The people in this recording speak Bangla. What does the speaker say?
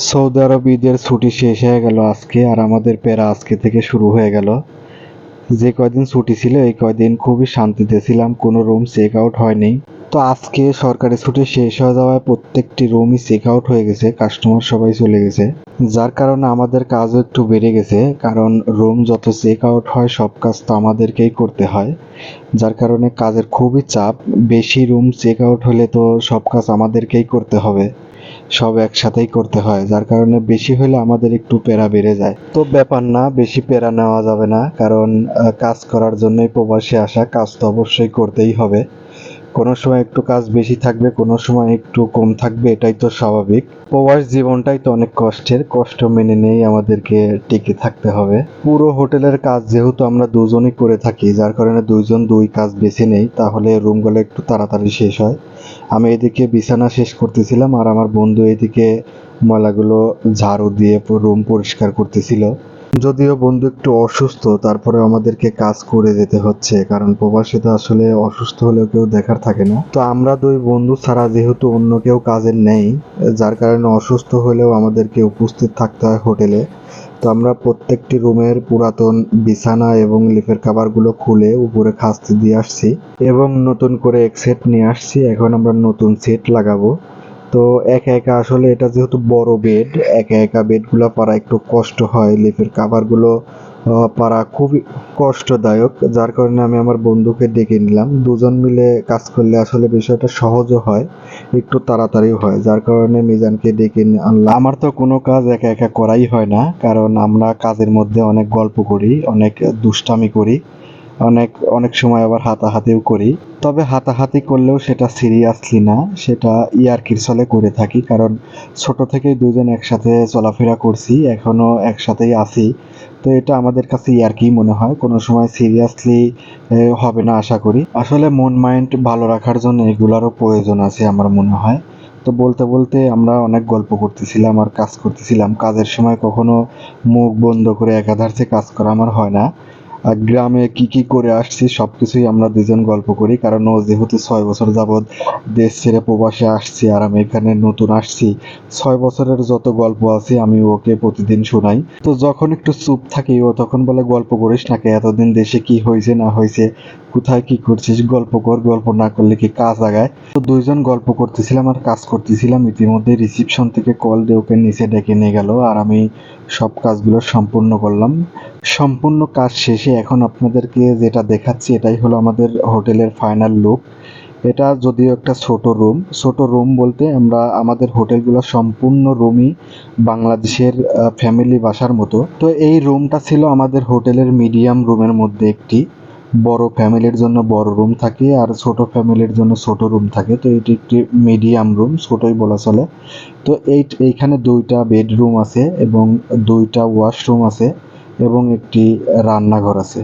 সৌদি আরব ঈদের ছুটি শেষ হয়ে গেল আজকে, আর আমাদের প্যারা আজকে থেকে শুরু হয়ে গেল। যে কয়দিন ছুটি ছিল এই কয়দিন খুবই শান্তিতে ছিলাম, কোনো রুম চেক আউট হয়নি। তো আজকে সরকারি ছুটি শেষ হয়ে যাওয়ায় প্রত্যেকটি রুমই চেক আউট হয়ে গেছে, কাস্টমার সবাই চলে গেছে। যার কারণে আমাদের কাজও একটু বেড়ে গেছে, কারণ রুম যত চেক আউট হয় সব কাজ তো আমাদেরকেই করতে হয়। যার কারণে কাজের খুবই চাপ। বেশি রুম চেক আউট হলে তো সব কাজ আমাদেরকেই করতে হবে, সব একসাথেই করতে হয়। যার কারণে বেশি হলে আমাদের একটু প্যারা বেড়ে যায়। তো ব্যাপার না, বেশি প্যারা নেওয়া যাবে না, কারণ কাজ করার জন্যই প্রবাসে আসা, কাজ তো অবশ্যই করতেই হবে। কোনো সময় একটু কাজ বেশি থাকবে, কোনো সময় একটু কম থাকবে, এটাই তো স্বাভাবিক। প্রবাস জীবনটাই তো অনেক কষ্টের, কষ্ট মেনে নিয়েই আমাদেরকে টিকে থাকতে হবে। পুরো হোটেলের কাজ যেহেতু আমরা দুজনই করে থাকি, যার কারণে দুইজন দুই কাজ বেছে নেই, তাহলে রুমগুলো একটু তাড়াতাড়ি শেষ হয়। আমি এদিকে বিছানা শেষ করতেছিলাম, আর আমার বন্ধু এদিকে ময়লাগুলো ঝাড়ু দিয়ে রুম পরিষ্কার করতেছিল। যদিও বন্ধু একটু অসুস্থ, তারপরে আমাদেরকে কাজ করে যেতে হচ্ছে, কারণ প্রবাসে তো আসলে অসুস্থ হলেও কেউ দেখার থাকে না। তো আমরা দুই বন্ধু ছাড়া যেহেতু অন্য কেউ কাজের নেই, যার কারণে অসুস্থ হলেও আমাদেরকে উপস্থিত থাকতে হয় হোটেলে। তো আমরা প্রত্যেকটি রুমের পুরাতন বিছানা এবং লিফের কাভারগুলো খুলে উপরে খাস্তি দিয়ে আসছি, এবং নতুন করে এক সেট নিয়ে আসছি। এখন আমরা নতুন সেট লাগাবো। তো একা একা আসলে এটা যেহেতু বড় বেড, একা একা বেডগুলো পারা একটু কষ্ট হয়, লিফের কাভারগুলো পারা খুবই কষ্টদায়ক। যার কারণে আমি আমার বন্ধুকে ডেকে নিলাম, দুজন মিলে কাজ করলে আসলে বিষয়টা সহজও হয়, একটু তাড়াতাড়িও হয়। যার কারণে মিজানকে ডেকে আনলাম। আমার তো কোনো কাজ একা একা করাই হয় না, কারণ আমরা কাজের মধ্যে অনেক গল্প করি, অনেক দুষ্টামি করি, অনেক অনেক সময় আবার হাতাহাতিও করি। তবে হাতাহাতি করলেও সেটা সিরিয়াসলি না, সেটা ইয়ার্কির ছলে করে থাকি, কারণ ছোট থেকেই দুজন একসাথে চলাফেরা করছি, এখনো একসাথেই আছি। তো এটা আমাদের কাছে ইয়ার্কিই মনে হয়, কোনো সময় সিরিয়াসলি হবে না আশা করি। আসলে মন মাইন্ড ভালো রাখার জন্য এগুলারও প্রয়োজন আছে আমার মনে হয়। তো বলতে বলতে আমরা অনেক গল্প করতেছিলাম আর কাজ করতেছিলাম। কাজের সময় কখনো মুখ বন্ধ করে একাধারে কাজ করা আমার হয় না। আর গ্রামে কি কি করে আসছি সবকিছুই আমরা দুজন গল্প করি, কারণ ও যেহেতু 6 বছর যাবৎ দেশ ছেড়ে প্রবাসে আসছি, আর আমি এখানে নতুন আসছি। 6 বছরের যত গল্প আছে আমি ওকে প্রতিদিন শোনাই। তো যখন একটু চুপ থাকি ও তখন বলে, গল্প করিস নাকি, এতদিন দেশে কি হয়েছে না হয়েছে, কোথায় কি করছিস, গল্প কর, গল্প না করলে কি কাজ আগায়। তো দুইজন গল্প করতেছিলাম আর কাজ করতেছিলাম, ইতিমধ্যে রিসিপশন থেকে কল দিয়ে ওকে নিচে ডেকে নিয়ে গেল, আর আমি সব কাজগুলো সম্পূর্ণ করলাম। সম্পূর্ণ কাজ শেষে এখন আপনাদেরকে যেটা দেখাচ্ছি এটাই হলো আমাদের হোটেলের ফাইনাল লুক। এটা যদিও একটা ছোট রুম বলতে আমরা আমাদের হোটেলগুলো সম্পূর্ণ রুমই বাংলাদেশের ফ্যামিলি বাসার মতো। তো এই রুমটা ছিল আমাদের হোটেলের মিডিয়াম রুমের মধ্যে একটি। বড় ফ্যামিলির জন্য বড় রুম থাকে, আর ছোট ফ্যামিলির জন্য ছোট রুম থাকে। তো এটি একটি মিডিয়াম রুম, ছোটই বলা চলে। তো এইখানে 2টা বেডরুম আছে এবং 2টা ওয়াশরুম আছে এবং একটি রান্নাঘর আছে।